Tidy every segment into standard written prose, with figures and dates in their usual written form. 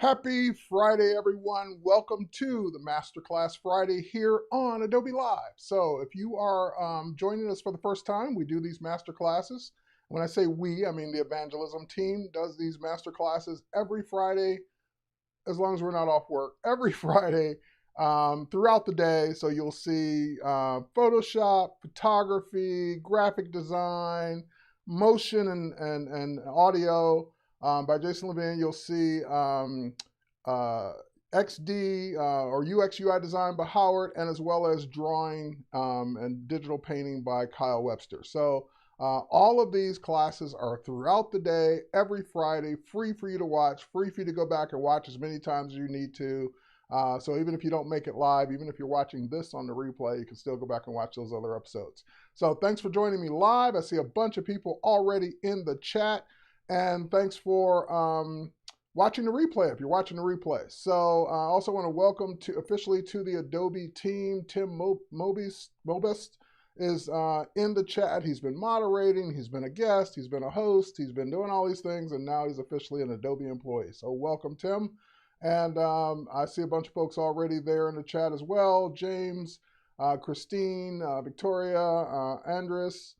Happy Friday, everyone. Welcome to the Masterclass Friday here on Adobe Live. So if you are joining us for the first time, we do these masterclasses. When I say we, I mean the evangelism team does these masterclasses every Friday, as long as we're not off work, every Friday throughout the day. So you'll see Photoshop, photography, graphic design, motion and audio by Jason Levine. You'll see XD or UX UI design by Howard, and as well as drawing and digital painting by Kyle Webster. So all of these classes are throughout the day, every Friday, free for you to watch, free for you to go back and watch as many times as you need to. So even if you don't make it live, even if you're watching this on the replay, you can still go back and watch those other episodes. So thanks for joining me live. I see a bunch of people already in the chat, and thanks for watching the replay if you're watching the replay. So I also want to welcome officially to the Adobe team, Tim Mobist is in the chat. He's been moderating, he's been a guest, he's been a host, he's been doing all these things, and now he's officially an Adobe employee. So welcome, Tim. And I see a bunch of folks already there in the chat as well. James, Christine, Victoria, Andres,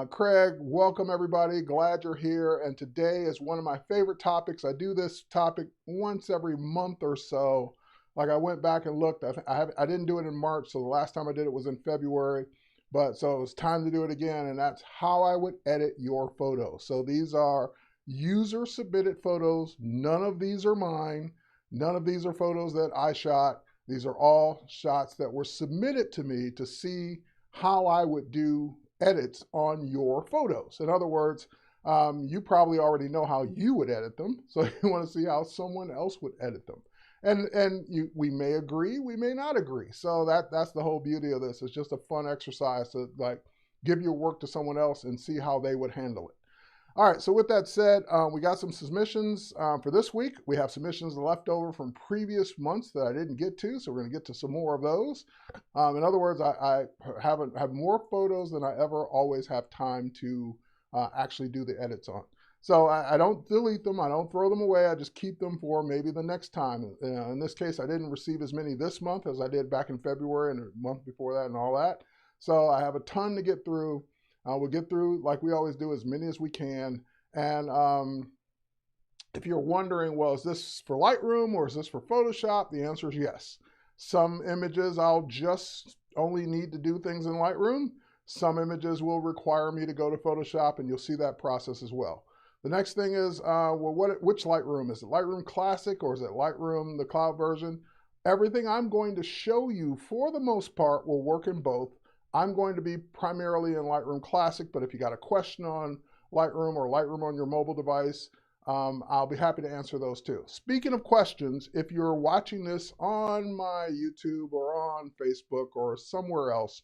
Craig, welcome everybody. Glad you're here. And today is one of my favorite topics. I do this topic once every month or so. Like I went back and looked. I didn't do it in March, so the last time I did it was in February. But so it was time to do it again, and that's how I would edit your photos. So these are user submitted photos. None of these are mine. None of these are photos that I shot. These are all shots that were submitted to me to see how I would do edits on your photos. In other words, you probably already know how you would edit them, so you want to see how someone else would edit them. And we may agree, we may not agree. So that's the whole beauty of this. It's just a fun exercise to like give your work to someone else and see how they would handle it. All right, so with that said, we got some submissions for this week. We have submissions left over from previous months that I didn't get to, so we're going to get to some more of those. In other words, I have more photos than I ever always have time to actually do the edits on. So I don't delete them, I don't throw them away, I just keep them for maybe the next time. In this case, I didn't receive as many this month as I did back in February and the month before that and all that. So I have a ton to get through. We'll get through, like we always do, as many as we can. And if you're wondering, well, is this for Lightroom or is this for Photoshop? The answer is yes. Some images I'll just only need to do things in Lightroom. Some images will require me to go to Photoshop, and you'll see that process as well. The next thing is, well, which Lightroom? Is it Lightroom Classic or is it Lightroom, the cloud version? Everything I'm going to show you, for the most part, will work in both. I'm going to be primarily in Lightroom Classic, but if you got a question on Lightroom or Lightroom on your mobile device, I'll be happy to answer those too. Speaking of questions, if you're watching this on my YouTube or on Facebook or somewhere else,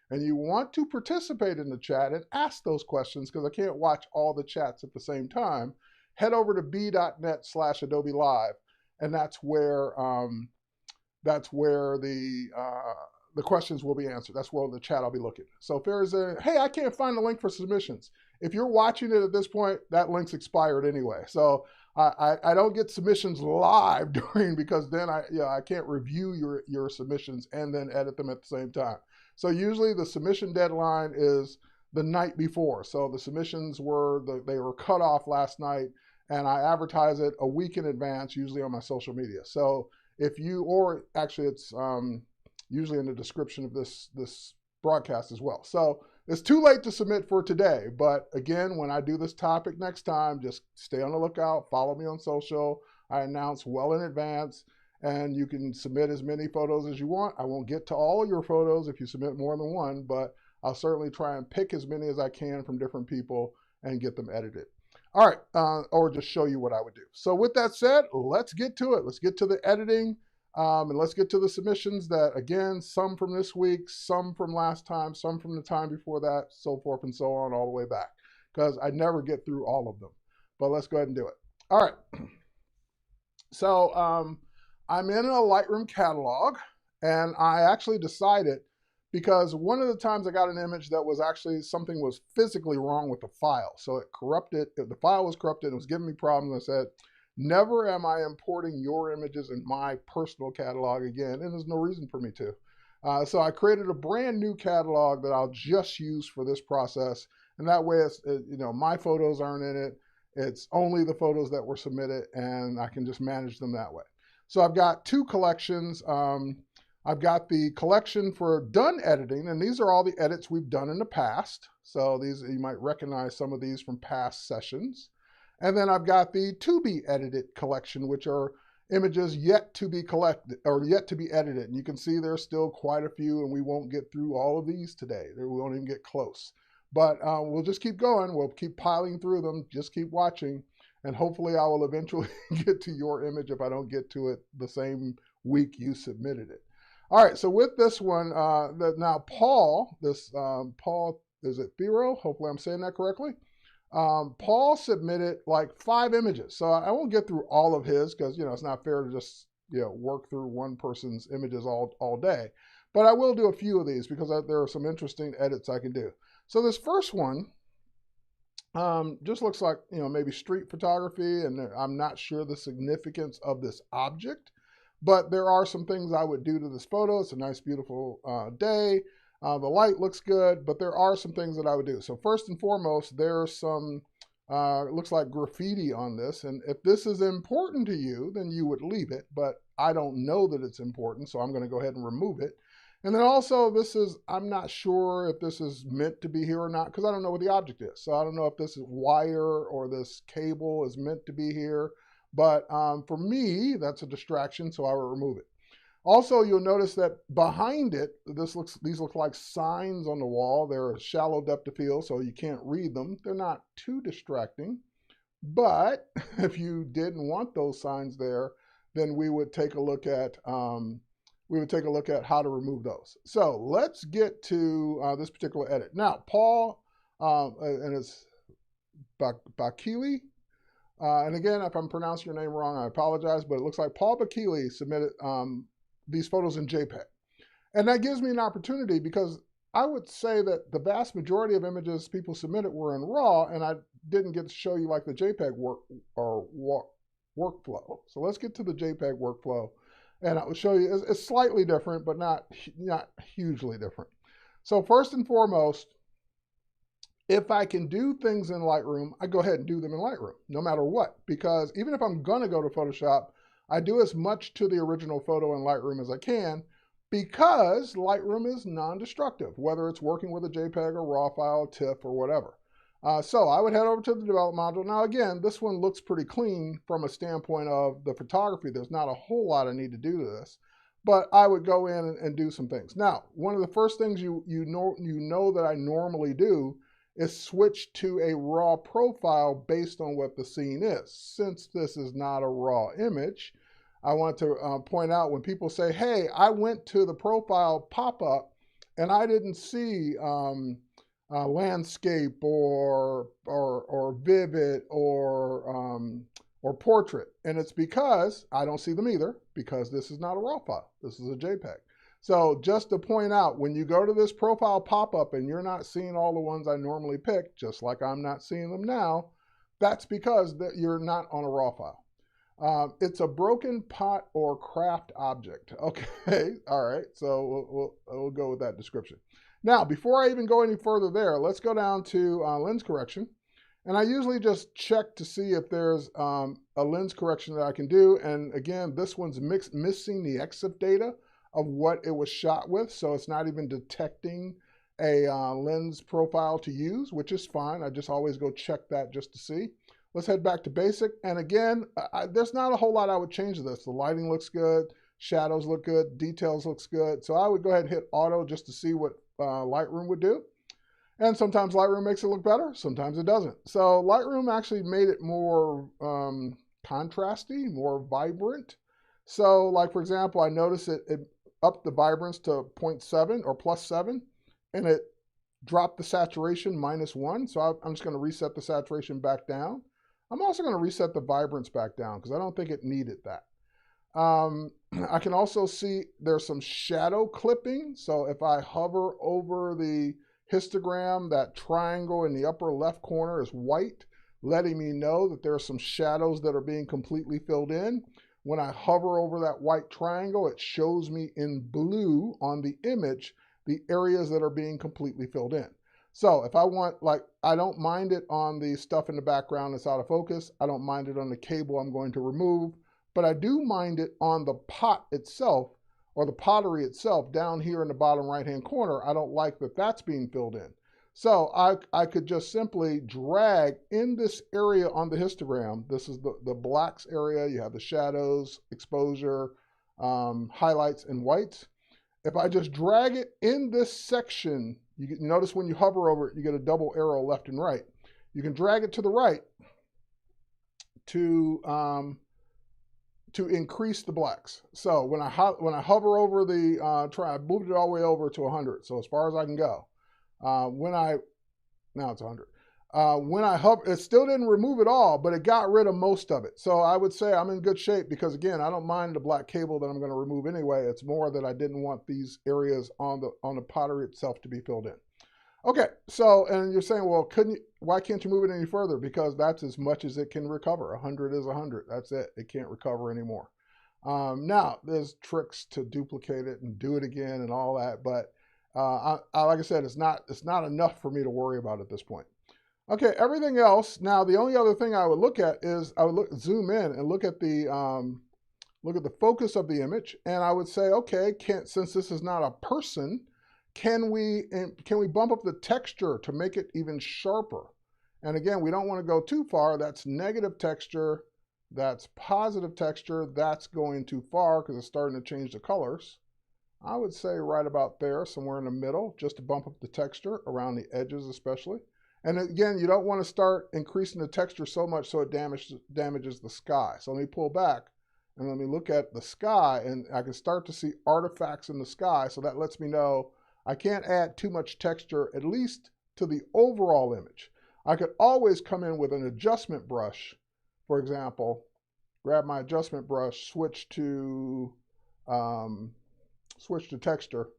and you want to participate in the chat and ask those questions, because I can't watch all the chats at the same time, head over to b.net/Adobe Live, and that's where the questions will be answered. That's where the chat I'll be looking. So if there's hey, I can't find the link for submissions. If you're watching it at this point, that link's expired anyway. So I don't get submissions live during, because then I can't review your submissions and then edit them at the same time. So usually the submission deadline is the night before. So the submissions they were cut off last night, and I advertise it a week in advance, usually on my social media. So if you, or actually it's usually in the description of this broadcast as well. So it's too late to submit for today, but again, when I do this topic next time, just stay on the lookout, follow me on social. I announce well in advance, and you can submit as many photos as you want. I won't get to all your photos if you submit more than one, but I'll certainly try and pick as many as I can from different people and get them edited. All right, or just show you what I would do. So with that said, let's get to it. Let's get to the editing. And let's get to the submissions that, again, some from this week, some from last time, some from the time before that, so forth and so on, all the way back, because I never get through all of them. But let's go ahead and do it. All right. So I'm in a Lightroom catalog, and I actually decided, because one of the times I got an image that was actually something was physically wrong with the file. So it corrupted, the file was corrupted, it was giving me problems. I said, Never am I importing your images in my personal catalog again, and there's no reason for me to. So I created a brand new catalog that I'll just use for this process, and that way my photos aren't in it. It's only the photos that were submitted, and I can just manage them that way. So I've got two collections. I've got the collection for done editing, and these are all the edits we've done in the past. So these, you might recognize some of these from past sessions. And then I've got the to be edited collection, which are images yet to be collected or yet to be edited. And you can see there's still quite a few, and we won't get through all of these today. We won't even get close. But we'll just keep going. We'll keep piling through them. Just keep watching. And hopefully I will eventually get to your image if I don't get to it the same week you submitted it. All right, so with this one, now Paul, Paul, is it Thero? Hopefully I'm saying that correctly. Paul submitted like 5 images. So I won't get through all of his because, it's not fair to just, work through one person's images all day. But I will do a few of these because there are some interesting edits I can do. So this first one just looks like, maybe street photography, and I'm not sure the significance of this object, but there are some things I would do to this photo. It's a nice, beautiful day. The light looks good, but there are some things that I would do. So first and foremost, there's some, it looks like graffiti on this. And if this is important to you, then you would leave it. But I don't know that it's important, so I'm going to go ahead and remove it. And then also I'm not sure if this is meant to be here or not, because I don't know what the object is. So I don't know if this is wire or this cable is meant to be here. But for me, that's a distraction, so I will remove it. Also, you'll notice that behind it, these look like signs on the wall. They're a shallow depth of field, so you can't read them. They're not too distracting. But if you didn't want those signs there, then we would take a look at how to remove those. So let's get to this particular edit. Now, Paul, and it's Bakili. And again, if I'm pronouncing your name wrong, I apologize, but it looks like Paul Bakili submitted these photos in JPEG. And that gives me an opportunity because I would say that the vast majority of images people submitted were in RAW, and I didn't get to show you like the JPEG workflow. So let's get to the JPEG workflow, and I will show you. It's slightly different, but not hugely different. So first and foremost, if I can do things in Lightroom, I go ahead and do them in Lightroom, no matter what. Because even if I'm going to go to Photoshop, I do as much to the original photo in Lightroom as I can, because Lightroom is non-destructive, whether it's working with a JPEG or RAW file, TIFF, or whatever. So I would head over to the develop module. Now again, this one looks pretty clean from a standpoint of the photography. There's not a whole lot I need to do to this, but I would go in and do some things. Now, one of the first things you know that I normally do is switch to a raw profile based on what the scene is. Since this is not a raw image, I want to point out when people say, hey, I went to the profile pop-up and I didn't see landscape or vivid or portrait. And it's because I don't see them either, because this is not a raw file. This is a JPEG. So just to point out, when you go to this profile pop-up and you're not seeing all the ones I normally pick, just like I'm not seeing them now, that's because you're not on a raw file. It's a broken pot or craft object. Okay, all right, so we'll go with that description. Now, before I even go any further there, let's go down to lens correction. And I usually just check to see if there's a lens correction that I can do. And again, this one's missing the EXIF data of what it was shot with, so it's not even detecting a lens profile to use, which is fine. I just always go check that just to see. Let's head back to basic. And again, there's not a whole lot I would change to this. The lighting looks good, shadows look good, details looks good. So I would go ahead and hit auto just to see what Lightroom would do. And sometimes Lightroom makes it look better, sometimes it doesn't. So Lightroom actually made it more contrasty, more vibrant. So like, for example, I noticed it upped the vibrance to 0.7 or +7, and it dropped the saturation -1. So I'm just going to reset the saturation back down. I'm also going to reset the vibrance back down because I don't think it needed that. I can also see there's some shadow clipping. So if I hover over the histogram, that triangle in the upper left corner is white. letting me know that there are some shadows that are being completely filled in. When I hover over that white triangle, it shows me in blue on the image the areas that are being completely filled in. So if I want, like, I don't mind it on the stuff in the background that's out of focus. I don't mind it on the cable I'm going to remove, but I do mind it on the pot itself, or the pottery itself down here in the bottom right-hand corner. I don't like that that's being filled in. So I could just simply drag in this area on the histogram. This is the blacks area. You have the shadows, exposure, highlights, and whites. If I just drag it in this section, you notice when you hover over it, you get a double arrow left and right. You can drag it to the right to increase the blacks. So when I hover over the I moved it all the way over to 100, so as far as I can go. Now it's 100. When I hover, it still didn't remove it all, but it got rid of most of it. So I would say I'm in good shape because, again, I don't mind the black cable that I'm going to remove anyway. It's more that I didn't want these areas on the pottery itself to be filled in. Okay, so, and you're saying, well, why can't you move it any further? Because that's as much as it can recover. 100 is 100. That's it. It can't recover anymore. Now, there's tricks to duplicate it and do it again and all that, but like I said, it's not enough for me to worry about at this point. Okay, everything else. Now, the only other thing I would look at is I would zoom in and look at the focus of the image, and I would say, okay, since this is not a person, can we bump up the texture to make it even sharper? And again, we don't want to go too far. That's negative texture. That's positive texture. That's going too far because it's starting to change the colors. I would say right about there, somewhere in the middle, just to bump up the texture around the edges especially. And again, you don't want to start increasing the texture so much so it damages the sky. So let me pull back and let me look at the sky, and I can start to see artifacts in the sky. So that lets me know I can't add too much texture, at least to the overall image. I could always come in with an adjustment brush, for example, grab my adjustment brush, switch to texture,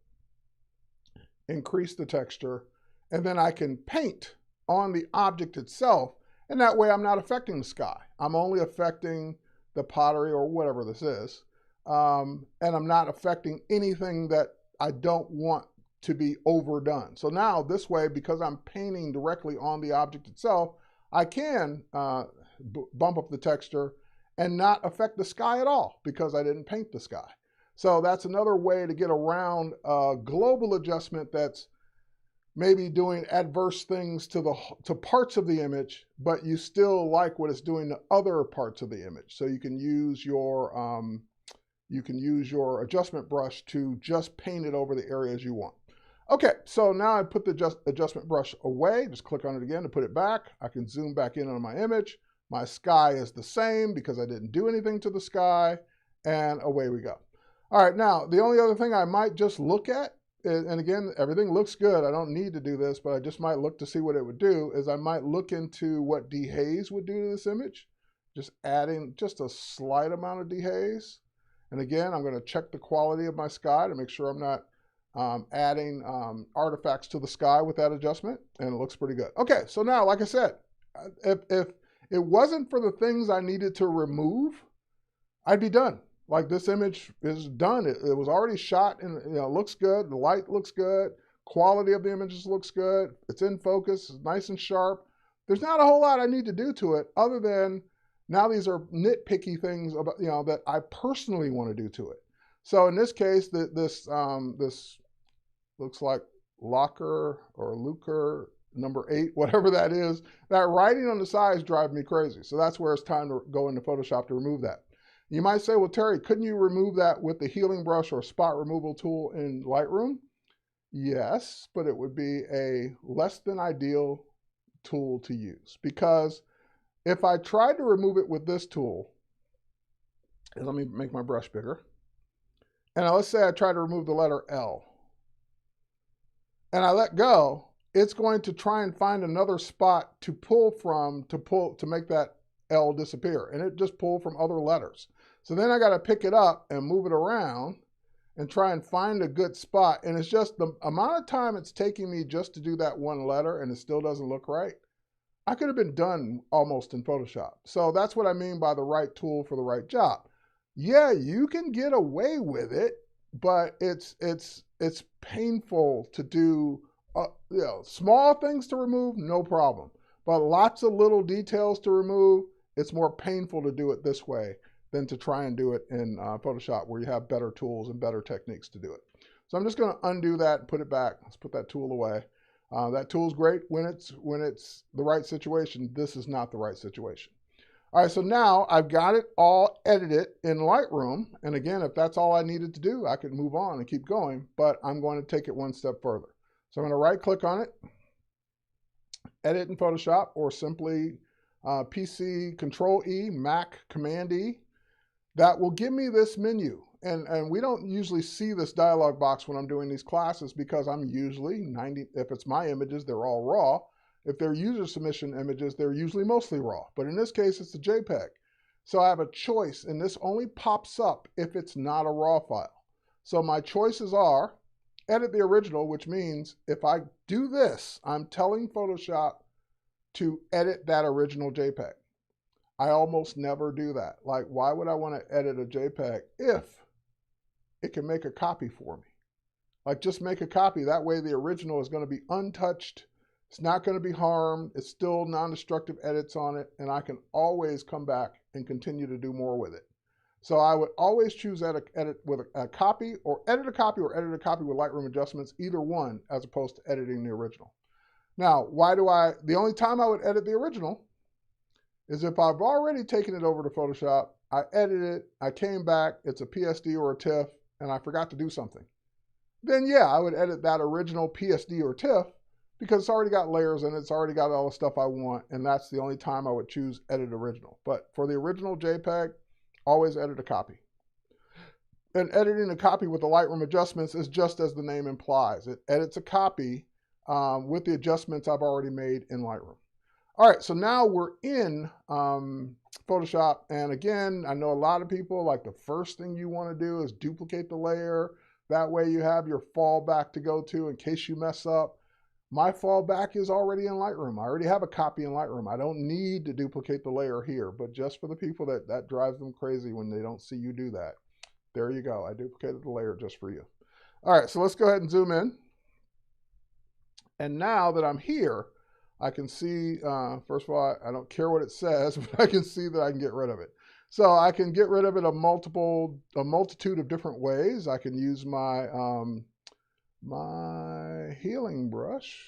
increase the texture, and then I can paint on the object itself, and that way I'm not affecting the sky. I'm only affecting the pottery or whatever this is, and I'm not affecting anything that I don't want to be overdone. So now this way, because I'm painting directly on the object itself, I can bump up the texture and not affect the sky at all because I didn't paint the sky. So that's another way to get around a global adjustment that's maybe doing adverse things to parts of the image, but you still like what it's doing to other parts of the image. So you can use your adjustment brush to just paint it over the areas you want. Okay, so now I put the adjustment brush away. Just click on it again to put it back. I can zoom back in on my image. My sky is the same because I didn't do anything to the sky, and away we go. All right, now the only other thing I might just look at, and again, everything looks good. I don't need to do this, but I just might look to see what it would do, is I might look into what dehaze would do to this image, just adding just a slight amount of dehaze. And again, I'm going to check the quality of my sky to make sure I'm not adding artifacts to the sky with that adjustment, and it looks pretty good. Okay, so now, like I said, if it wasn't for the things I needed to remove, I'd be done. Like, this image is done. It was already shot, and it looks good. The light looks good. Quality of the images looks good. It's in focus. It's nice and sharp. There's not a whole lot I need to do to it other than now these are nitpicky things about, that I personally want to do to it. So in this case, this looks like Locker or Luker number 8, whatever that is. That writing on the sides drives me crazy. So that's where it's time to go into Photoshop to remove that. You might say, well, Terry, couldn't you remove that with the healing brush or spot removal tool in Lightroom? Yes, but it would be a less than ideal tool to use, because if I tried to remove it with this tool, and let me make my brush bigger, and let's say I try to remove the letter L, and I let go, it's going to try and find another spot to pull from to make that L disappear, and it just pulled from other letters. So then I got to pick it up and move it around and try and find a good spot, and it's just the amount of time it's taking me just to do that one letter, and it still doesn't look right. I could have been done almost in Photoshop. So that's what I mean by the right tool for the right job. Yeah, you can get away with it, but it's painful to do. Small things to remove, no problem. But lots of little details to remove, it's more painful to do it this way than to try and do it in Photoshop, where you have better tools and better techniques to do it. So I'm just going to undo that and put it back. Let's put that tool away. That tool is great when it's the right situation. This is not the right situation. All right, so now I've got it all edited in Lightroom. And again, if that's all I needed to do, I could move on and keep going, but I'm going to take it one step further. So I'm going to right click on it, edit in Photoshop, or simply PC Control E, Mac Command E. That will give me this menu. And we don't usually see this dialog box when I'm doing these classes, because I'm usually if it's my images, they're all raw. If they're user submission images, they're usually mostly raw. But in this case, it's a JPEG. So I have a choice, and this only pops up if it's not a raw file. So my choices are edit the original, which means if I do this, I'm telling Photoshop to edit that original JPEG. I almost never do that. Like, why would I want to edit a JPEG if it can make a copy for me? Like, just make a copy. That way the original is going to be untouched. It's not going to be harmed. It's still non-destructive edits on it, and I can always come back and continue to do more with it. So I would always choose edit with a copy, or edit a copy, or edit a copy with Lightroom adjustments, either one, as opposed to editing the original. Now, the only time I would edit the original is if I've already taken it over to Photoshop, I edited it, I came back, it's a PSD or a TIFF, and I forgot to do something. Then yeah, I would edit that original PSD or TIFF, because it's already got layers and it's already got all the stuff I want, and that's the only time I would choose edit original. But for the original JPEG, always edit a copy. And editing a copy with the Lightroom adjustments is just as the name implies. It edits a copy with the adjustments I've already made in Lightroom. All right, so now we're in Photoshop. And again, I know a lot of people, like, the first thing you want to do is duplicate the layer. That way you have your fallback to go to in case you mess up. My fallback is already in Lightroom. I already have a copy in Lightroom. I don't need to duplicate the layer here, but just for the people that drives them crazy when they don't see you do that, there you go. I duplicated the layer just for you. All right, so let's go ahead and zoom in. And now that I'm here, I can see, first of all, I don't care what it says, but I can see that I can get rid of it. So I can get rid of it a multitude of different ways. I can use my my healing brush,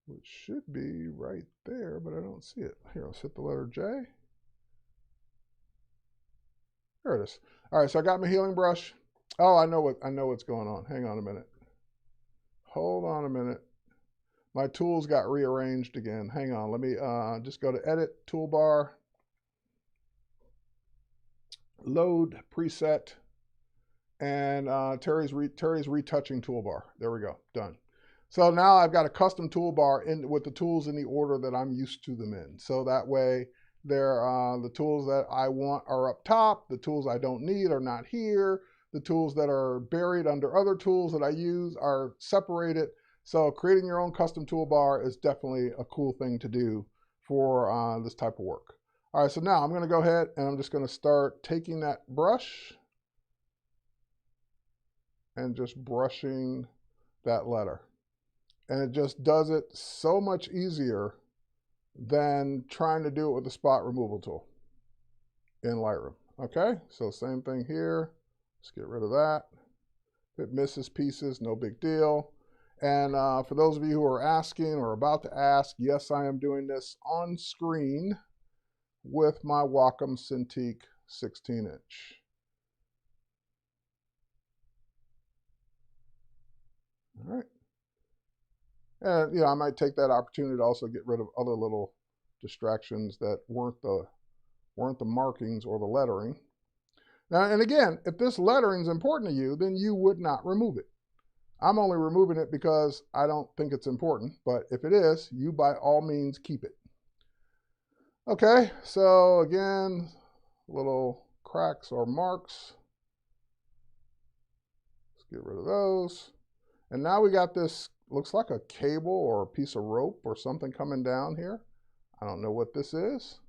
which should be right there, but I don't see it. Here, let's hit the letter J. There it is. All right, so I got my healing brush. Oh, I know what's going on. Hang on a minute. Hold on a minute. My tools got rearranged again. Hang on, let me just go to Edit, Toolbar, Load Preset, and Terry's Retouching Toolbar. There we go, done. So now I've got a custom toolbar with the tools in the order that I'm used to them in. So that way, the tools that I want are up top, the tools I don't need are not here, the tools that are buried under other tools that I use are separated. So creating your own custom toolbar is definitely a cool thing to do for this type of work. All right, so now I'm going to go ahead and I'm just going to start taking that brush and just brushing that letter. And it just does it so much easier than trying to do it with the spot removal tool in Lightroom. Okay, so same thing here. Let's get rid of that. If it misses pieces, no big deal. And for those of you who are asking or about to ask, yes, I am doing this on screen with my Wacom Cintiq 16-inch. All right. And I might take that opportunity to also get rid of other little distractions that weren't the markings or the lettering. Now, and again, if this lettering is important to you, then you would not remove it. I'm only removing it because I don't think it's important, but if it is, you by all means keep it. Okay, so again, little cracks or marks. Let's get rid of those. And now we got this, looks like a cable or a piece of rope or something coming down here. I don't know what this is,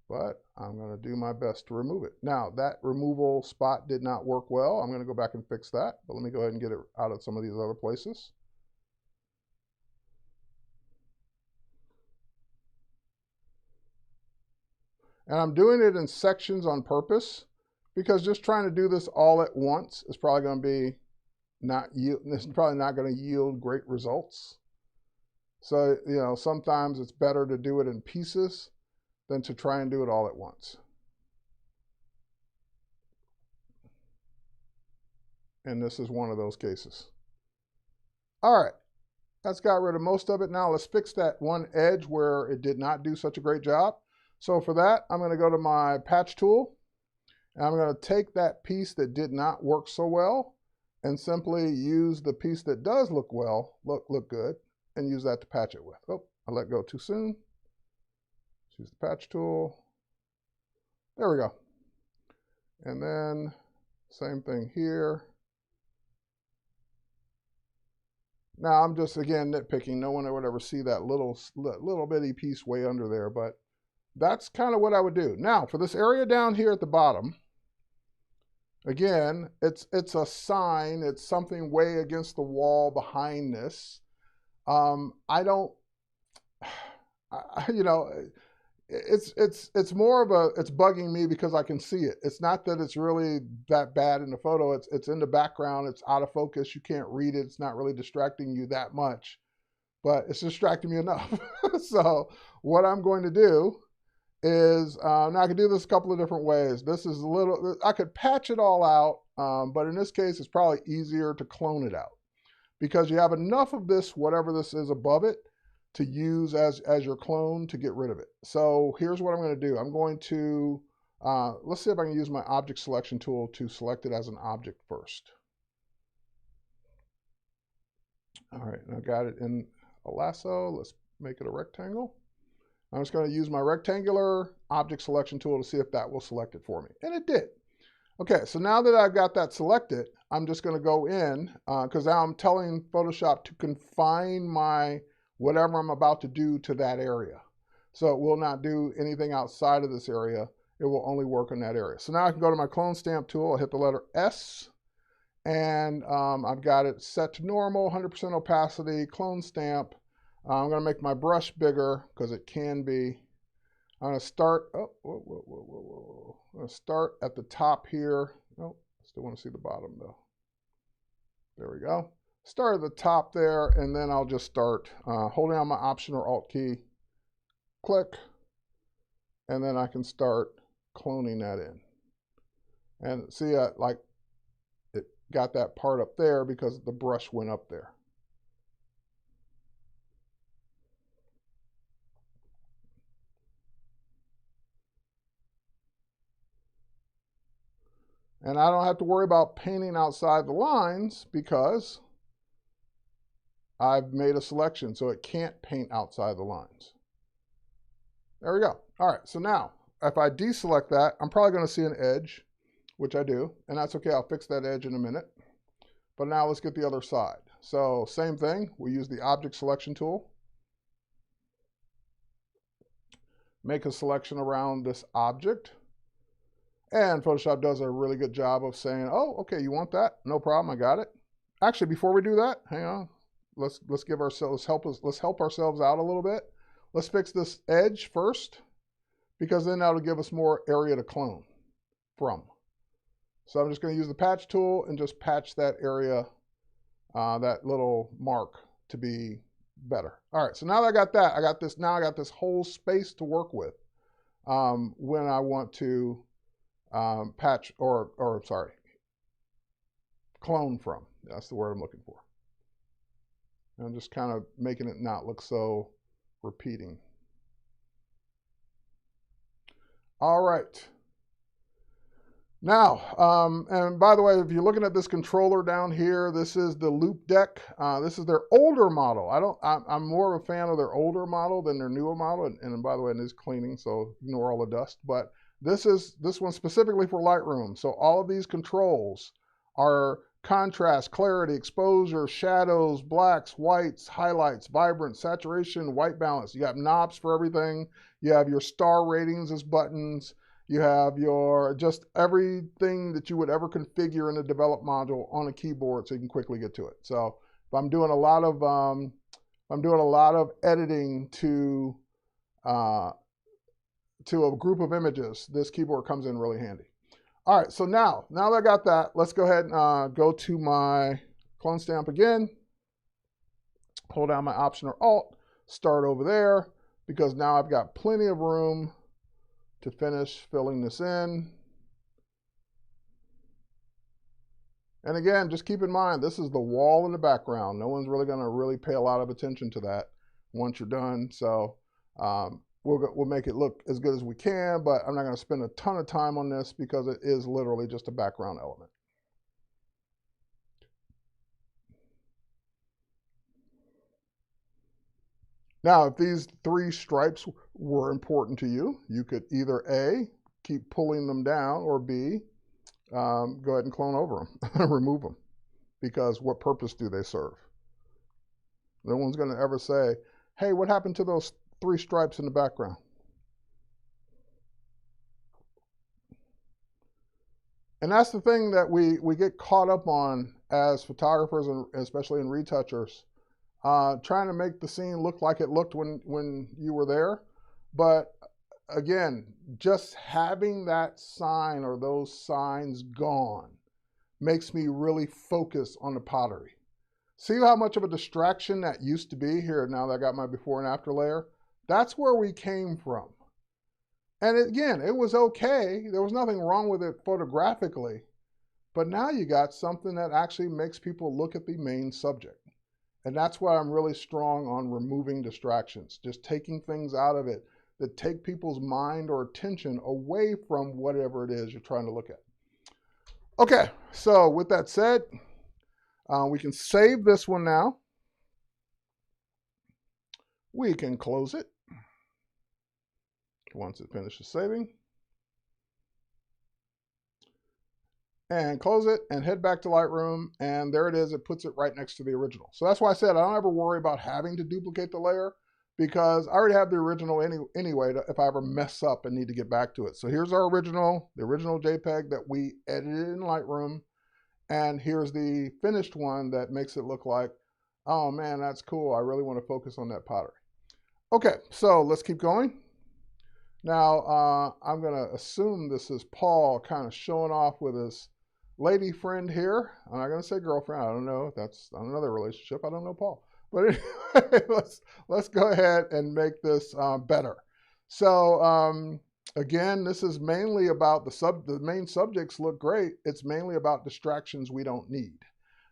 but I'm going to do my best to remove it. Now, that removal spot did not work well. I'm going to go back and fix that, but let me go ahead and get it out of some of these other places. And I'm doing it in sections on purpose because just trying to do this all at once is probably going to be it's probably not going to yield great results. So, you know, sometimes it's better to do it in pieces than to try and do it all at once. And this is one of those cases. All right, that's got rid of most of it. Now let's fix that one edge where it did not do such a great job. So for that, I'm going to go to my patch tool, and I'm going to take that piece that did not work so well and simply use the piece that does look good, and use that to patch it with. Oh, I let go too soon. Use the patch tool. There we go. And then same thing here. Now I'm just, again, nitpicking. No one would ever see that little bitty piece way under there, but that's kind of what I would do. Now, for this area down here at the bottom, again, it's a sign. It's something way against the wall behind this. You know, it's more of it's bugging me because I can see it. It's not that it's really that bad in the photo. It's in the background. It's out of focus. You can't read it. It's not really distracting you that much, but it's distracting me enough. So what I'm going to do is, now I can do this a couple of different ways. This is I could patch it all out, but in this case, it's probably easier to clone it out because you have enough of this, whatever this is above it, to use as your clone to get rid of it. So here's what I'm going to do. I'm going to, let's see if I can use my object selection tool to select it as an object first. All right, I got it in a lasso. Let's make it a rectangle. I'm just going to use my rectangular object selection tool to see if that will select it for me. And it did. Okay, so now that I've got that selected, I'm just going to go in, because now I'm telling Photoshop to confine my whatever I'm about to do to that area. So it will not do anything outside of this area. It will only work in that area. So now I can go to my clone stamp tool. I'll hit the letter S, and I've got it set to normal, 100% opacity, clone stamp. I'm going to make my brush bigger because it can be. I'm going to start, I'm going to start at the top here. Oh, still want to see the bottom though. There we go. Start at the top there, and then I'll just start holding on my Option or Alt key, click, and then I can start cloning that in. And see, like it got that part up there because the brush went up there. And I don't have to worry about painting outside the lines because I've made a selection, so it can't paint outside the lines. There we go. All right, so now if I deselect that, I'm probably going to see an edge, which I do, and that's okay. I'll fix that edge in a minute. But now let's get the other side. So same thing. We use the object selection tool. Make a selection around this object. And Photoshop does a really good job of saying, oh, okay, you want that? No problem, I got it. Actually, before we do that, hang on. Let's help ourselves out a little bit. Let's fix this edge first, because then that'll give us more area to clone from. So I'm just going to use the patch tool and just patch that area, that little mark, to be better. All right, so now that I got that, I got this whole space to work with when I want to patch clone from. That's the word I'm looking for. And I'm just kind of making it not look so repeating. All right. Now, and by the way, if you're looking at this controller down here, this is the Loop Deck. This is their older model. I'm more of a fan of their older model than their newer model. And by the way, it is cleaning, so ignore all the dust. But this one specifically for Lightroom. So all of these controls are contrast, clarity, exposure, shadows, blacks, whites, highlights, vibrance, saturation, white balance. You have knobs for everything. You have your star ratings as buttons. You have your just everything that you would ever configure in a develop module on a keyboard so you can quickly get to it. So if I'm doing a lot of editing to a group of images, this keyboard comes in really handy. All right, so now that I got that, let's go ahead and go to my clone stamp again. Hold down my Option or Alt, start over there, because now I've got plenty of room to finish filling this in. And again, just keep in mind, this is the wall in the background. No one's really gonna really pay a lot of attention to that once you're done. So we'll make it look as good as we can, but I'm not gonna spend a ton of time on this because it is literally just a background element. Now, if these 3 stripes were important to you, you could either A, keep pulling them down, or B, go ahead and clone over them, remove them, because what purpose do they serve? No one's going to ever say, hey, what happened to those 3 stripes in the background? And that's the thing that we get caught up on as photographers, and especially in retouchers, trying to make the scene look like it looked when you were there. But again, just having that sign or those signs gone makes me really focus on the pottery. See how much of a distraction that used to be here now that I got my before and after layer? That's where we came from. And again, it was okay. There was nothing wrong with it photographically. But now you got something that actually makes people look at the main subject. And that's why I'm really strong on removing distractions, just taking things out of it that take people's mind or attention away from whatever it is you're trying to look at. Okay, so with that said, we can save this one now. We can close it once it finishes saving. And close it and head back to Lightroom, and there it is. It puts it right next to the original. So that's why I said I don't ever worry about having to duplicate the layer, because I already have the original anyway if I ever mess up and need to get back to it. So here's our original, the original JPEG that we edited in Lightroom, and here's the finished one that makes it look like, oh man, that's cool. I really want to focus on that pottery. Okay, so let's keep going. Now, I'm going to assume this is Paul kind of showing off with his lady friend here. I'm not going to say girlfriend. I don't know if that's another relationship. I don't know Paul. But anyway, let's go ahead and make this better. So again, this is mainly about the main subjects look great. It's mainly about distractions we don't need.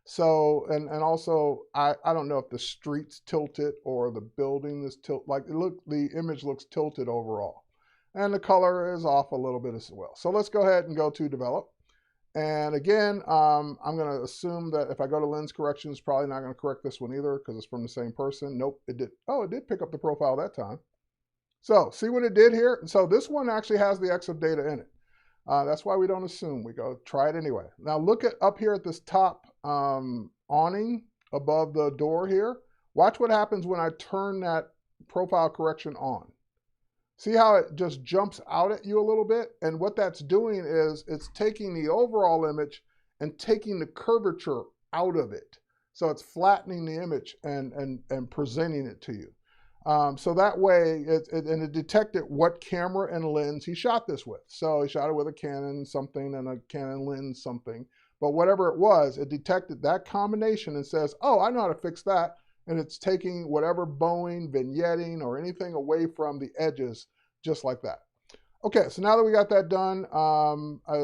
So, and also, I don't know if the street's tilted or the building is tilted. Like, the image looks tilted overall. And the color is off a little bit as well. So let's go ahead and go to develop. And again, I'm going to assume that if I go to lens correction, it's probably not going to correct this one either because it's from the same person. Nope, it did. Oh, it did pick up the profile that time. So see what it did here? So this one actually has the EXIF data in it. That's why we don't assume. We go try it anyway. Now look at up here at this top awning above the door here. Watch what happens when I turn that profile correction on. See how it just jumps out at you a little bit? And what that's doing is it's taking the overall image and taking the curvature out of it. So it's flattening the image and presenting it to you. So that way, it detected what camera and lens he shot this with. So he shot it with a Canon something and a Canon lens something. But whatever it was, it detected that combination and says, oh, I know how to fix that. And it's taking whatever bowing, vignetting, or anything away from the edges, just like that. Okay, so now that we got that done,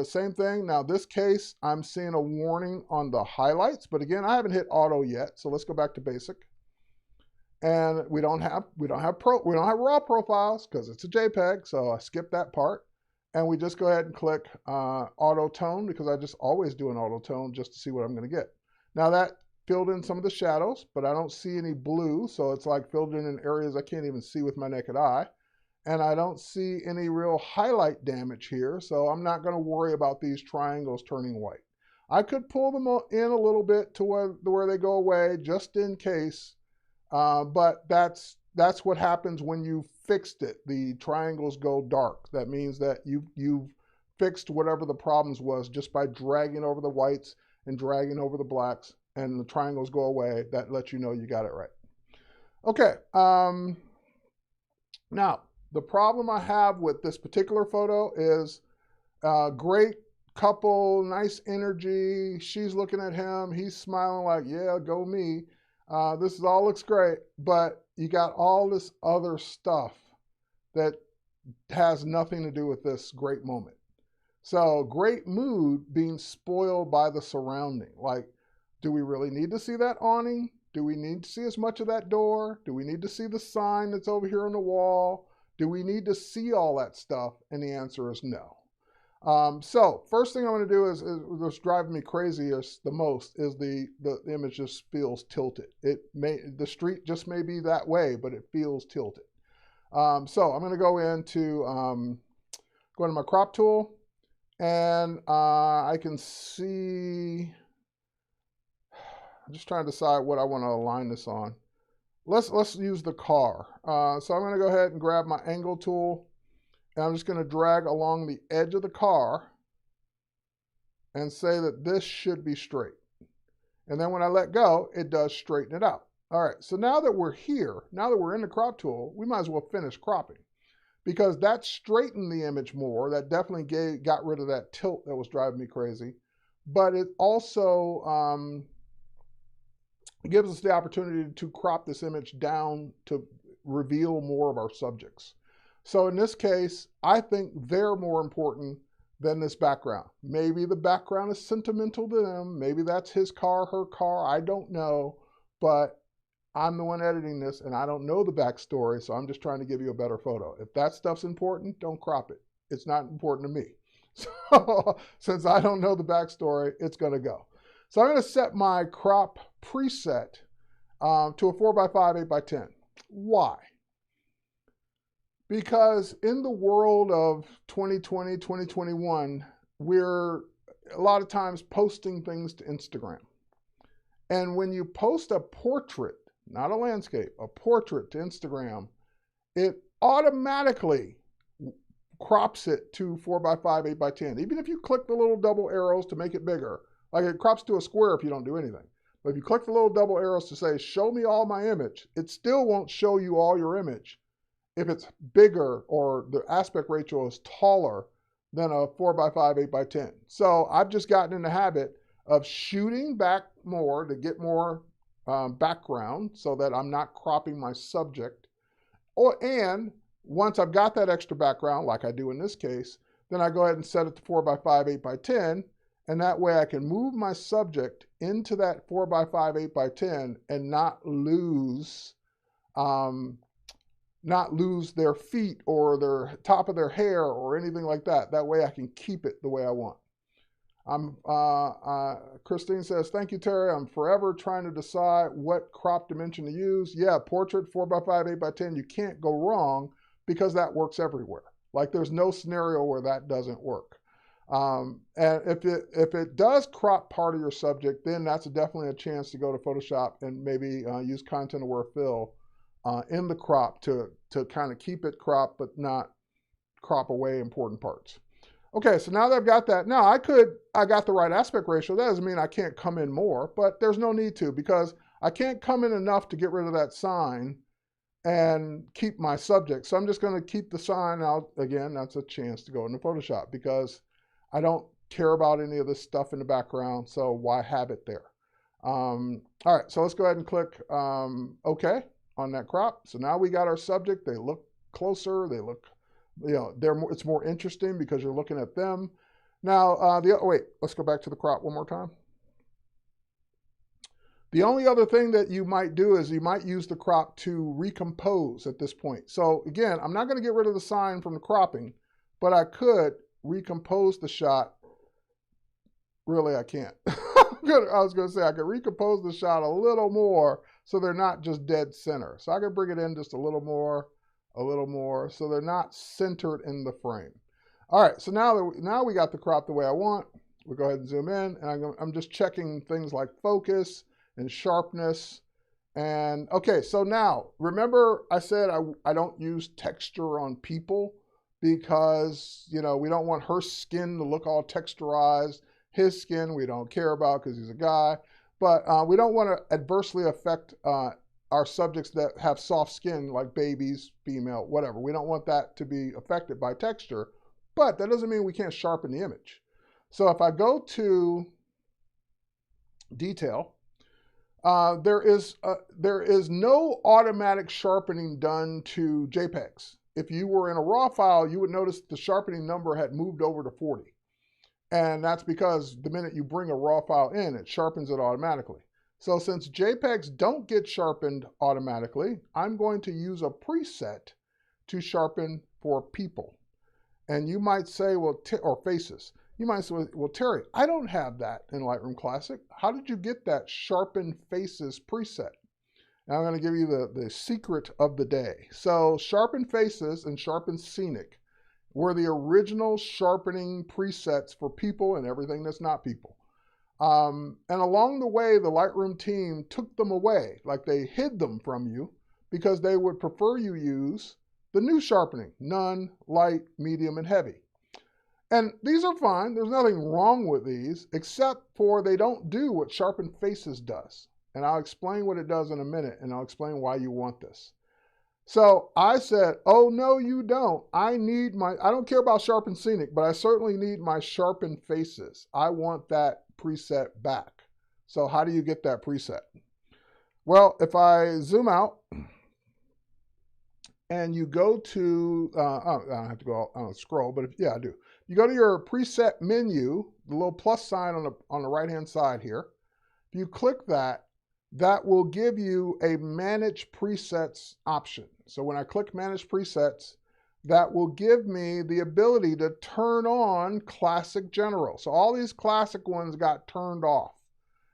same thing. Now this case, I'm seeing a warning on the highlights, but again, I haven't hit auto yet. So let's go back to basic. And we don't have raw profiles because it's a JPEG, so I skipped that part. And we just go ahead and click auto tone, because I just always do an auto tone just to see what I'm going to get. Now that filled in some of the shadows, but I don't see any blue, so it's like filled in areas I can't even see with my naked eye. And I don't see any real highlight damage here, so I'm not going to worry about these triangles turning white. I could pull them in a little bit to where they go away just in case, but that's what happens when you fixed it. The triangles go dark. That means that you've fixed whatever the problems was just by dragging over the whites and dragging over the blacks, and the triangles go away. That lets you know you got it right. Okay, now the problem I have with this particular photo is great couple, nice energy. She's looking at him. He's smiling like, yeah, go me. This all looks great, but you got all this other stuff that has nothing to do with this great moment. So great mood being spoiled by the surrounding. Like, do we really need to see that awning? Do we need to see as much of that door? Do we need to see the sign that's over here on the wall? Do we need to see all that stuff? And the answer is no. So first thing I'm going to do is what's driving me crazy the most is the image just feels tilted. The street just may be that way, but it feels tilted. So I'm going to go into my crop tool, and I can see. I'm just trying to decide what I want to align this on. Let's use the car. So I'm going to go ahead and grab my angle tool. And I'm just going to drag along the edge of the car and say that this should be straight. And then when I let go, it does straighten it out. All right, so now that we're here, now that we're in the crop tool, we might as well finish cropping, because that straightened the image more. That definitely got rid of that tilt that was driving me crazy. But it also gives us the opportunity to crop this image down to reveal more of our subjects. So in this case, I think they're more important than this background. Maybe the background is sentimental to them. Maybe that's his car, her car. I don't know. But I'm the one editing this, and I don't know the backstory, so I'm just trying to give you a better photo. If that stuff's important, don't crop it. It's not important to me. So since I don't know the backstory, it's going to go. So I'm going to set my crop preset to a 4x5, 8x10. Why? Because in the world of 2020, 2021, we're a lot of times posting things to Instagram. And when you post a portrait, not a landscape, a portrait to Instagram, it automatically crops it to 4x5, 8x10. Even if you click the little double arrows to make it bigger, like it crops to a square if you don't do anything. But if you click the little double arrows to say, show me all my image, it still won't show you all your image if it's bigger or the aspect ratio is taller than a 4x5, 8x10. So I've just gotten in the habit of shooting back more to get more background so that I'm not cropping my subject. And once I've got that extra background, like I do in this case, then I go ahead and set it to 4x5, 8x10, and that way I can move my subject into that 4x5, 8x10 and not lose their feet or their top of their hair or anything like that. That way I can keep it the way I want. Christine says, thank you, Terry. I'm forever trying to decide what crop dimension to use. Yeah, portrait, 4x5, 8x10, you can't go wrong because that works everywhere. Like there's no scenario where that doesn't work. And if it does crop part of your subject, then that's definitely a chance to go to Photoshop and maybe use content aware fill in the crop to kind of keep it cropped, but not crop away important parts. Okay, so now that I've got that, now I got the right aspect ratio. That doesn't mean I can't come in more, but there's no need to, because I can't come in enough to get rid of that sign and keep my subject. So I'm just going to keep the sign out. Again, that's a chance to go into Photoshop because I don't care about any of this stuff in the background, so why have it there? All right, so let's go ahead and click OK on that crop. So now we got our subject. They look closer. They look, it's more interesting because you're looking at them. Now, wait, let's go back to the crop one more time. The only other thing that you might do is you might use the crop to recompose at this point. So again, I'm not going to get rid of the sign from the cropping, but I could recompose the shot. Really, I can't. I was going to say I could recompose the shot a little more so they're not just dead center. So I could bring it in just a little more, so they're not centered in the frame. All right, so now we got the crop the way I want. We'll go ahead and zoom in, and I'm just checking things like focus and sharpness. And okay, so now, remember I said I don't use texture on people because, you know, we don't want her skin to look all texturized. His skin we don't care about because he's a guy. But we don't want to adversely affect our subjects that have soft skin, like babies, female, whatever. We don't want that to be affected by texture, but that doesn't mean we can't sharpen the image. So if I go to detail, there is no automatic sharpening done to JPEGs. If you were in a RAW file, you would notice the sharpening number had moved over to 40. And that's because the minute you bring a RAW file in, it sharpens it automatically. So since JPEGs don't get sharpened automatically, I'm going to use a preset to sharpen for people. And you might say, well, or faces. You might say, well, Terry, I don't have that in Lightroom Classic. How did you get that Sharpen Faces preset? Now I'm going to give you the secret of the day. So Sharpen Faces and Sharpen Scenic were the original sharpening presets for people and everything that's not people. And along the way, the Lightroom team took them away, like they hid them from you because they would prefer you use the new sharpening, none, light, medium, and heavy. And these are fine. There's nothing wrong with these, except for they don't do what Sharpen Faces does. And I'll explain what it does in a minute, and I'll explain why you want this. So I said, oh, no, you don't. I don't care about Sharpen Scenic, but I certainly need my Sharpen Faces. I want that preset back. So how do you get that preset? Well, if I zoom out and you go to, I don't have to go, I don't scroll, but yeah, I do. You go to your preset menu, the little plus sign on the right-hand side here. If you click that, that will give you a Manage Presets option. So when I click Manage Presets, that will give me the ability to turn on Classic General. So all these classic ones got turned off.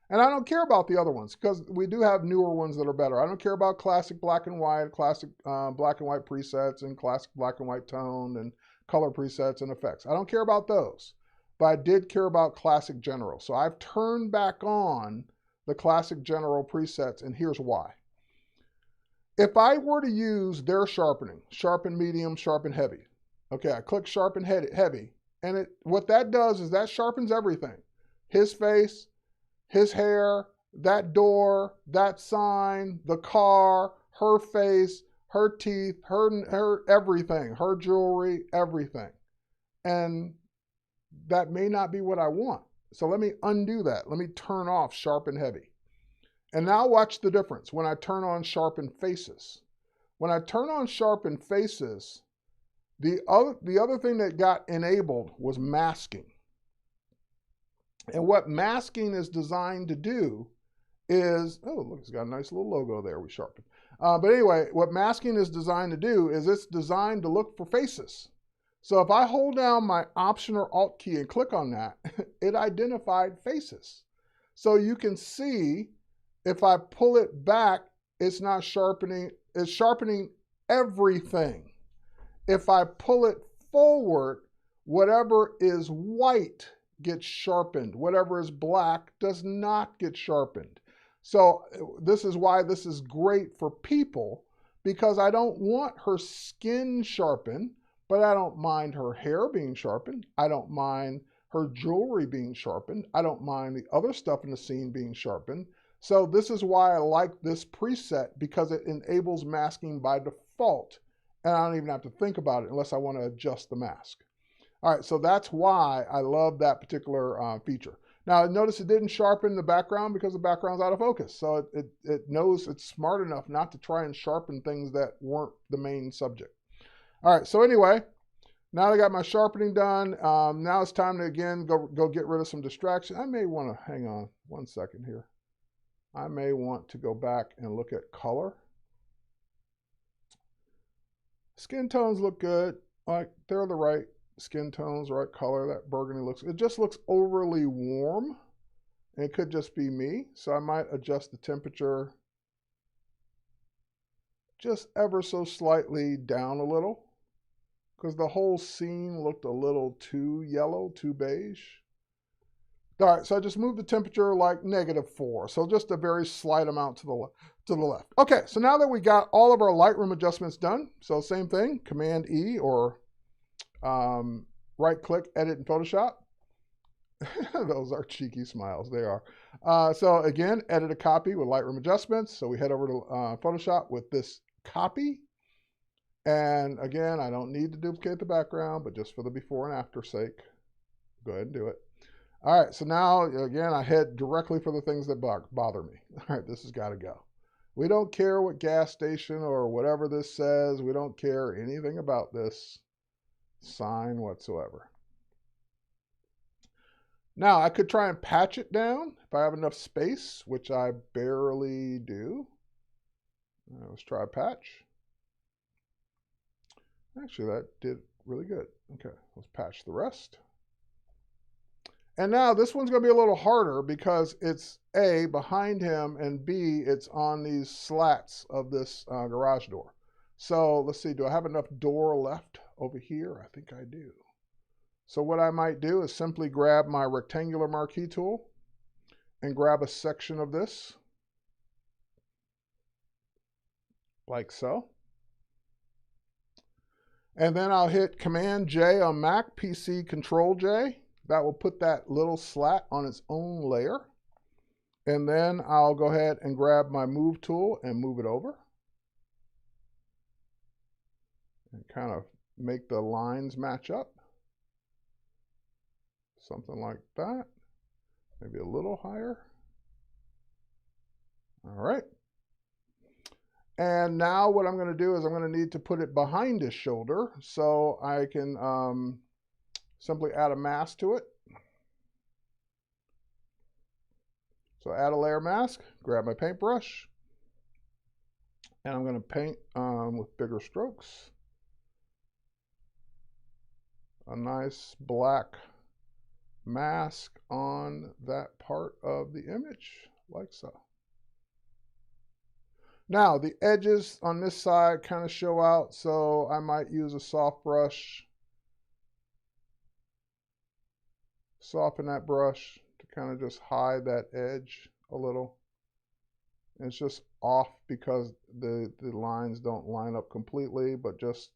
And I don't care about the other ones because we do have newer ones that are better. I don't care about Classic Black and White, Classic Black and White presets, and Classic Black and White tone, and color presets and effects. I don't care about those, but I did care about Classic General. So I've turned back on the Classic General presets, and here's why. If I were to use their sharpening, sharpen medium, sharpen heavy. Okay, I click sharpen heavy, and what that does is that sharpens everything. His face, his hair, that door, that sign, the car, her face, her teeth, her everything, her jewelry, everything. And that may not be what I want. So let me undo that. Let me turn off Sharpen Heavy. And now watch the difference when I turn on Sharpen Faces. When I turn on Sharpen Faces, the other thing that got enabled was masking. And what masking is designed to do is, oh, look, it's got a nice little logo there we sharpened. But anyway, what masking is designed to do is it's designed to look for faces. So if I hold down my Option or Alt key and click on that, it identified faces. So you can see if I pull it back, it's not sharpening, it's sharpening everything. If I pull it forward, whatever is white gets sharpened. Whatever is black does not get sharpened. So this is why this is great for people, because I don't want her skin sharpened, but I don't mind her hair being sharpened. I don't mind her jewelry being sharpened. I don't mind the other stuff in the scene being sharpened. So this is why I like this preset, because it enables masking by default. And I don't even have to think about it unless I want to adjust the mask. All right, so that's why I love that particular feature. Now, notice it didn't sharpen the background because the background's out of focus. So it knows it's smart enough not to try and sharpen things that weren't the main subject. All right, so anyway, now I got my sharpening done. Now it's time to, again, go get rid of some distraction. I may want to, hang on one second here. I may want to go back and look at color. Skin tones look good. Like, they're the right skin tones, right color. That burgundy it just looks overly warm. And it could just be me. So I might adjust the temperature just ever so slightly down a little, because the whole scene looked a little too yellow, too beige. All right, so I just moved the temperature like -4, so just a very slight amount to the left. Okay, so now that we got all of our Lightroom adjustments done, so same thing, Command E or right-click, edit in Photoshop. Those are cheeky smiles, they are. So again, edit a copy with Lightroom adjustments. So we head over to Photoshop with this copy. And again, I don't need to duplicate the background, but just for the before and after sake, go ahead and do it. All right, so now, again, I head directly for the things that bother me. All right, this has got to go. We don't care what gas station or whatever this says. We don't care anything about this sign whatsoever. Now, I could try and patch it down if I have enough space, which I barely do. Let's try a patch. Actually, that did really good. Okay, let's patch the rest. And now this one's going to be a little harder because it's A, behind him, and B, it's on these slats of this garage door. So let's see, do I have enough door left over here? I think I do. So what I might do is simply grab my rectangular marquee tool and grab a section of this, like so. And then I'll hit Command J on Mac, PC Control J. That will put that little slat on its own layer. And then I'll go ahead and grab my Move tool and move it over. And kind of make the lines match up. Something like that. Maybe a little higher. All right. And now what I'm going to do is I'm going to need to put it behind his shoulder, so I can simply add a mask to it. So add a layer mask, grab my paintbrush, and I'm going to paint with bigger strokes. A nice black mask on that part of the image, like so. Now, the edges on this side kind of show out, so I might use a soft brush. Soften that brush to kind of just hide that edge a little. And it's just off because the lines don't line up completely, but just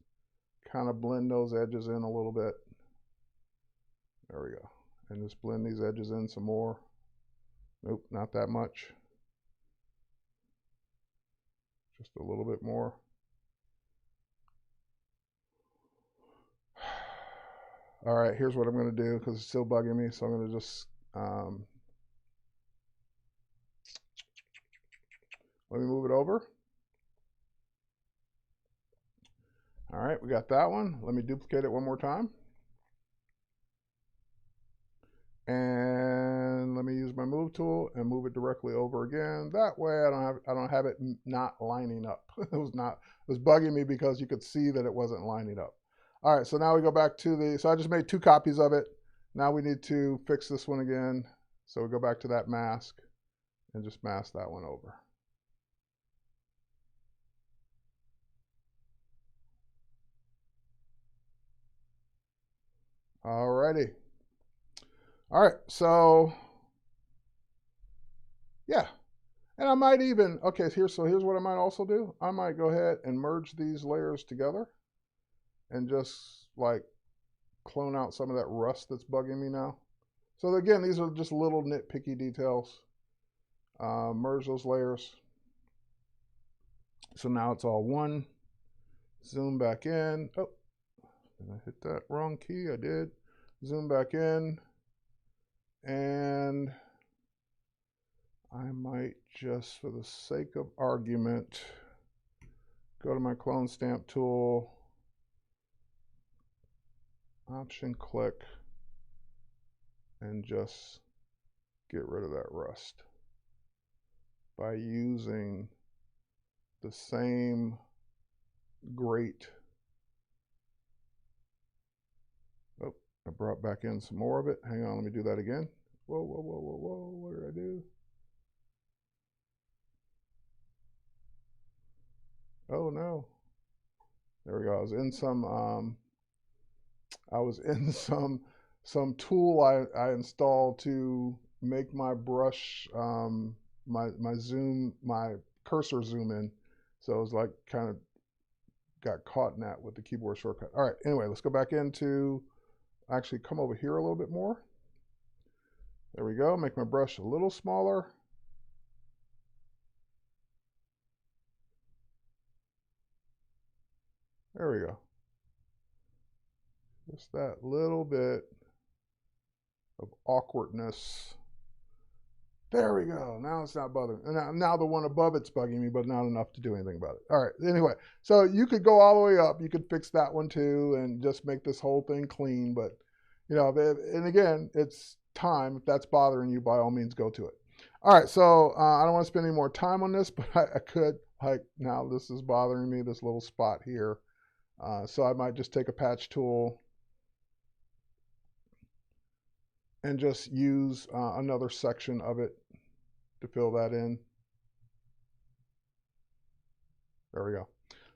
kind of blend those edges in a little bit. There we go. And just blend these edges in some more. Nope, not that much. Just a little bit more. All right, here's what I'm going to do because it's still bugging me. So I'm going to just let me move it over. All right, we got that one. Let me duplicate it one more time. And let me use my move tool and move it directly over again. That way I don't have it not lining up. It was bugging me because you could see that it wasn't lining up. All right, so now we go back to so I just made 2 copies of it. Now we need to fix this one again. So we go back to that mask and just mask that one over. All righty. All right, so yeah. And I might even, okay, here's what I might also do. I might go ahead and merge these layers together and just like clone out some of that rust that's bugging me now. So again, these are just little nitpicky details. Merge those layers. So now it's all one. Zoom back in. Oh, did I hit that wrong key? I did. Zoom back in. And I might just, for the sake of argument, go to my clone stamp tool, option click, and just get rid of that rust by using the same grate. Oh, I brought back in some more of it. Hang on, let me do that again. Whoa, whoa, whoa, whoa, whoa, what did I do? Oh no. There we go. I was in some some tool I installed to make my brush, my cursor zoom in. So it was like kind of got caught in that with the keyboard shortcut. All right, anyway, let's go back into, actually come over here a little bit more. There we go, make my brush a little smaller. There we go. Just that little bit of awkwardness. There we go. Now it's not bothering me. Now the one above it's bugging me, but not enough to do anything about it. All right. Anyway, so you could go all the way up. You could fix that one too and just make this whole thing clean. But, you know, and again, it's time. If that's bothering you, by all means, go to it. All right. So I don't want to spend any more time on this, but I could, like, now this is bothering me, this little spot here. So I might just take a patch tool and just use another section of it to fill that in. There we go.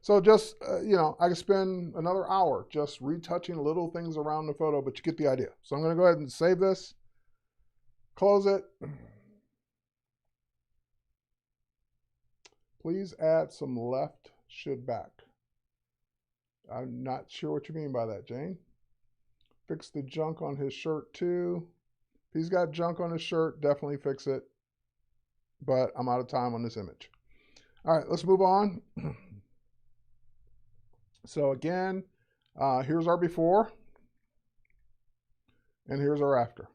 So just, you know, I could spend another hour just retouching little things around the photo, but you get the idea. So I'm going to go ahead and save this, close it. Please add some left should back. I'm not sure what you mean by that, Jane. Fix the junk on his shirt too. If he's got junk on his shirt, definitely fix it. But I'm out of time on this image. All right, let's move on. So again, here's our before, and here's our after.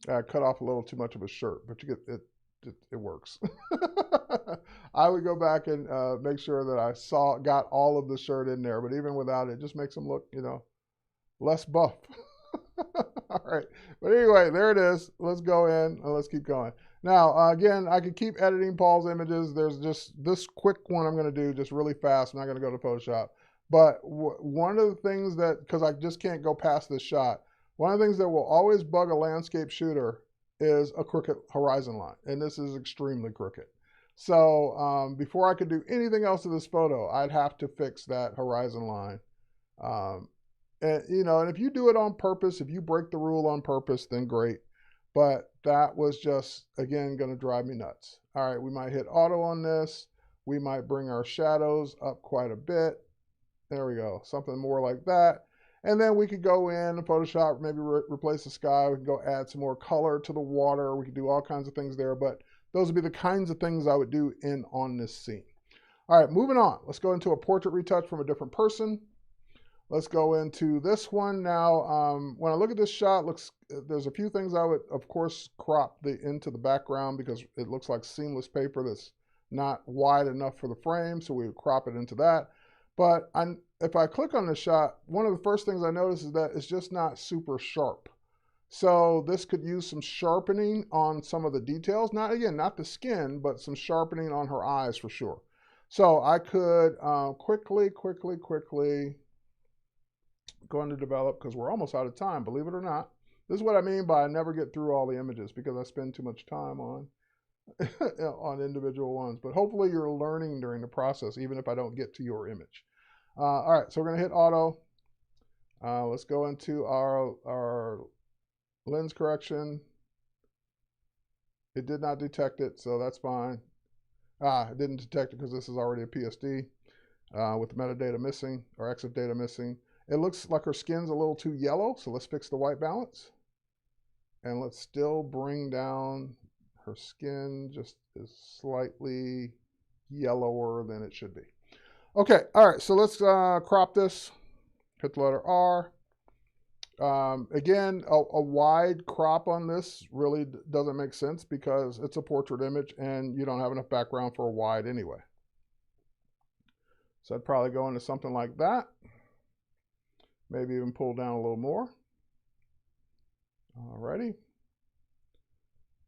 I cut off a little too much of a shirt, but you get it. It works. I would go back and make sure that I got all of the shirt in there, but even without it, it just makes them look, you know, less buff. All right, but anyway, there it is. Let's go in and let's keep going. Now, again, I could keep editing Paul's images. There's just this quick one I'm going to do just really fast. I'm not going to go to Photoshop. But one of the things that, because I just can't go past this shot, one of the things that will always bug a landscape shooter is a crooked horizon line. And this is extremely crooked. So before I could do anything else to this photo, I'd have to fix that horizon line. And, you know, and if you do it on purpose, if you break the rule on purpose, then great. But that was just, again, going to drive me nuts. All right, we might hit auto on this. We might bring our shadows up quite a bit. There we go, something more like that. And then we could go in Photoshop, maybe replace the sky. We can go add some more color to the water. We could do all kinds of things there. But those would be the kinds of things I would do on this scene. All right, moving on. Let's go into a portrait retouch from a different person. Let's go into this one now. When I look at this shot, there's a few things I would, of course, crop into the background because it looks like seamless paper that's not wide enough for the frame, so we would crop it into that. But if I click on the shot, one of the first things I notice is that it's just not super sharp. So this could use some sharpening on some of the details. Not the skin, but some sharpening on her eyes for sure. So I could quickly go into develop, because we're almost out of time, believe it or not. This is what I mean by I never get through all the images because I spend too much time on on individual ones. But hopefully you're learning during the process, even if I don't get to your image. All right, so we're going to hit auto. Let's go into our lens correction. It did not detect it, so that's fine. It didn't detect it because this is already a PSD with the metadata missing, or EXIF data missing. It looks like her skin's a little too yellow, so let's fix the white balance. And let's still bring down her skin just is slightly yellower than it should be. Okay, all right, so let's crop this. Hit the letter R. Again, a wide crop on this really doesn't make sense because it's a portrait image and you don't have enough background for a wide anyway. So I'd probably go into something like that. Maybe even pull down a little more. Alrighty.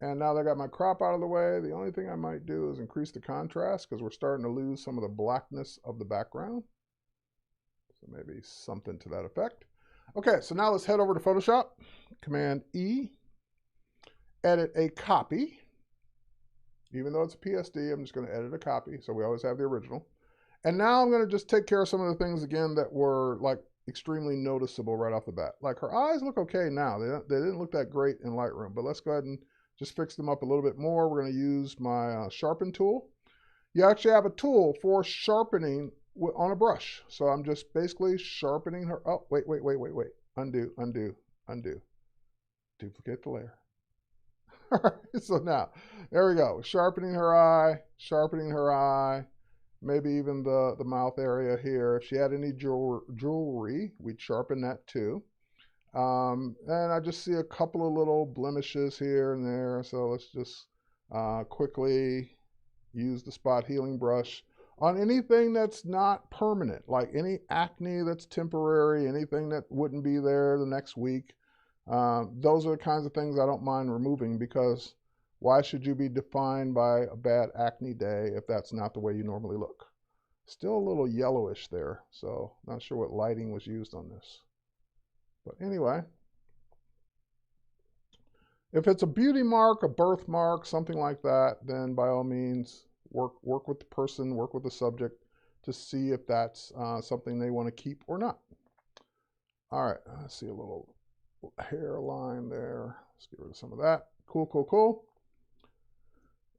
And now that I got my crop out of the way, the only thing I might do is increase the contrast because we're starting to lose some of the blackness of the background. So maybe something to that effect. Okay, so now let's head over to Photoshop. Command E, edit a copy. Even though it's a PSD, I'm just going to edit a copy, so we always have the original. And now I'm going to just take care of some of the things again that were like extremely noticeable right off the bat. Like her eyes look okay now. They didn't look that great in Lightroom, but let's go ahead and just fix them up a little bit more. We're going to use my sharpen tool. You actually have a tool for sharpening on a brush. So I'm just basically sharpening her. Oh, wait. Undo. Duplicate the layer. All right, so now, there we go. Sharpening her eye, maybe even the mouth area here. If she had any jewelry, we'd sharpen that too. And I just see a couple of little blemishes here and there. So let's just quickly use the spot healing brush on anything that's not permanent, like any acne that's temporary, anything that wouldn't be there the next week. Those are the kinds of things I don't mind removing, because why should you be defined by a bad acne day if that's not the way you normally look? Still a little yellowish there, so not sure what lighting was used on this. But anyway, if it's a beauty mark, a birthmark, something like that, then by all means, work with the person, work with the subject to see if that's something they want to keep or not. All right, I see a little hairline there. Let's get rid of some of that. Cool.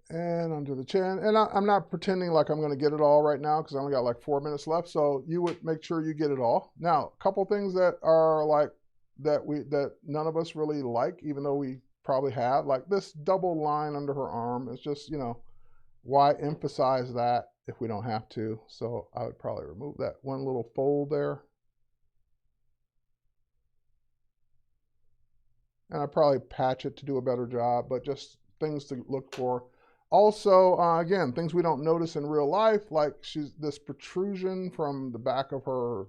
And under the chin. And I'm not pretending like I'm going to get it all right now, because I only got like 4 minutes left. So you would make sure you get it all. Now, a couple things that are like that none of us really like, even though we probably have, like this double line under her arm. It's just, you know, why emphasize that if we don't have to? So I would probably remove that one little fold there. And I'd probably patch it to do a better job, but just things to look for. Also, again, things we don't notice in real life, like this protrusion from the back of her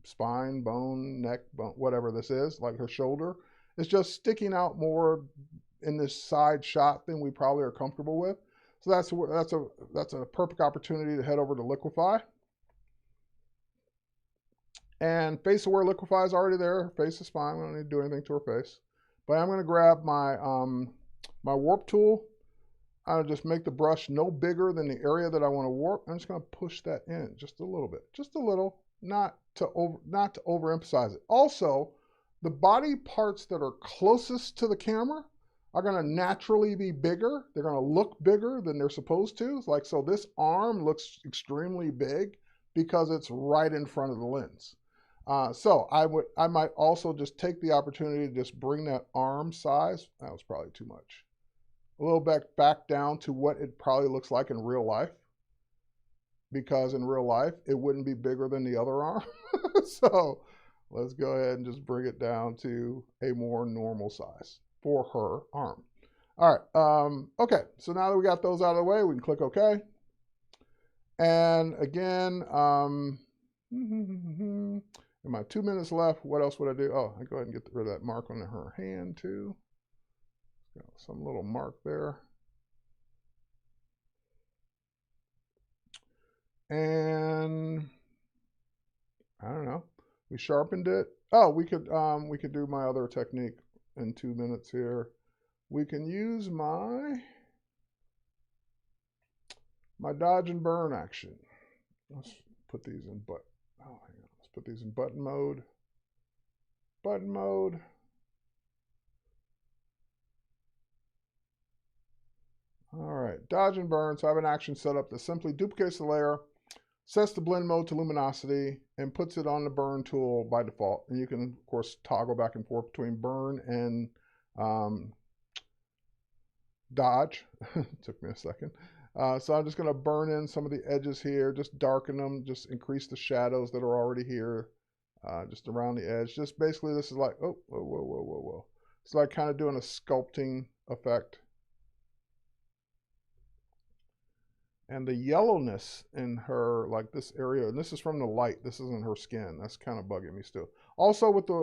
spine, bone, neck, bone, whatever this is, like her shoulder, is just sticking out more in this side shot than we probably are comfortable with. So that's a perfect opportunity to head over to Liquify. And face aware Liquify is already there. Her face is fine. We don't need to do anything to her face. But I'm going to grab my my warp tool. I'll just make the brush no bigger than the area that I want to warp. I'm just going to push that in just a little bit, just a little, not to overemphasize it. Also, the body parts that are closest to the camera are going to naturally be bigger. They're going to look bigger than they're supposed to. It's like, so this arm looks extremely big because it's right in front of the lens. So I might also just take the opportunity to just bring that arm size. That was probably too much. A little back down to what it probably looks like in real life, because in real life it wouldn't be bigger than the other arm. So let's go ahead and just bring it down to a more normal size for her arm. All right. Okay. So now that we got those out of the way, we can click OK. And again, in my 2 minutes left, what else would I do? Oh, I go ahead and get rid of that mark on her hand too. Got some little mark there. And I don't know. We sharpened it. Oh, we could do my other technique in 2 minutes here. We can use my dodge and burn action. Let's put these in hang on. Let's put these in button mode. Button mode. All right, dodge and burn. So I have an action set up that simply duplicates the layer, sets the blend mode to luminosity, and puts it on the burn tool by default. And you can, of course, toggle back and forth between burn and dodge. Took me a second. So I'm just going to burn in some of the edges here, just darken them, just increase the shadows that are already here, just around the edge. Just basically, this is like, oh, whoa. It's like kind of doing a sculpting effect. And the yellowness in her, like this area, and this is from the light, this isn't her skin. That's kind of bugging me still. Also with the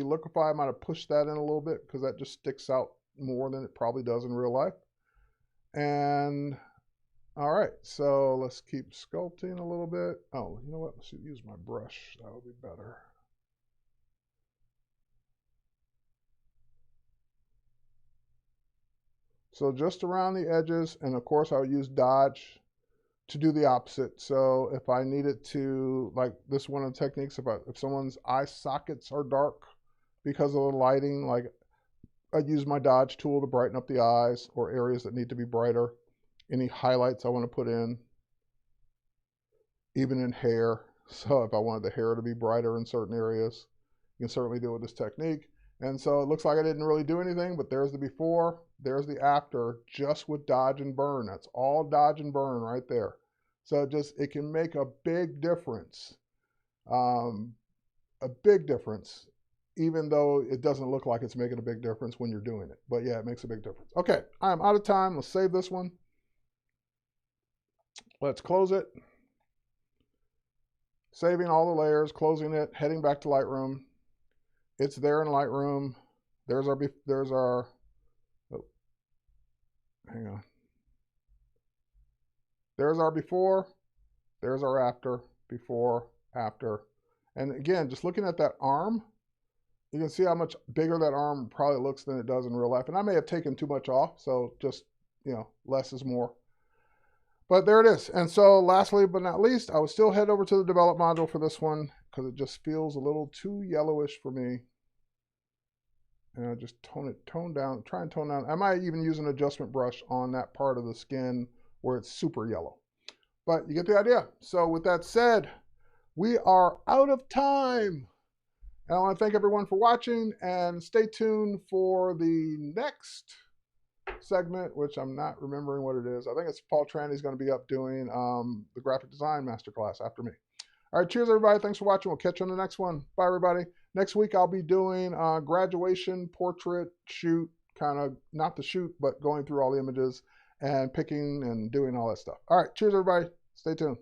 Liquify, I might have pushed that in a little bit because that just sticks out more than it probably does in real life. And all right, so let's keep sculpting a little bit. Oh, you know what? Let's use my brush. That would be better. So just around the edges, and of course I'll use dodge to do the opposite. So if I needed to, like this one of the techniques, if someone's eye sockets are dark because of the lighting, like I'd use my dodge tool to brighten up the eyes or areas that need to be brighter. Any highlights I want to put in, even in hair. So if I wanted the hair to be brighter in certain areas, you can certainly do it with this technique. And so it looks like I didn't really do anything, but there's the before, there's the after, just with dodge and burn. That's all dodge and burn right there. So it can make a big difference, even though it doesn't look like it's making a big difference when you're doing it. But yeah, it makes a big difference. Okay, I'm out of time. Let's save this one. Let's close it. Saving all the layers, closing it, heading back to Lightroom. It's there in Lightroom. There's our, oh, hang on. There's our before, there's our after, before, after. And again, just looking at that arm, you can see how much bigger that arm probably looks than it does in real life. And I may have taken too much off, so just, less is more. But there it is. And so lastly but not least, I would still head over to the develop module for this one because it just feels a little too yellowish for me. And I just try and tone down. I might even use an adjustment brush on that part of the skin where it's super yellow. But you get the idea. So with that said, we are out of time. And I want to thank everyone for watching and stay tuned for the next segment, which I'm not remembering what it is. I think it's Paul Trandy's going to be up doing the graphic design masterclass after me. All right, cheers, everybody. Thanks for watching. We'll catch you on the next one. Bye, everybody. Next week, I'll be doing graduation portrait shoot, kind of not the shoot, but going through all the images and picking and doing all that stuff. All right, cheers, everybody. Stay tuned.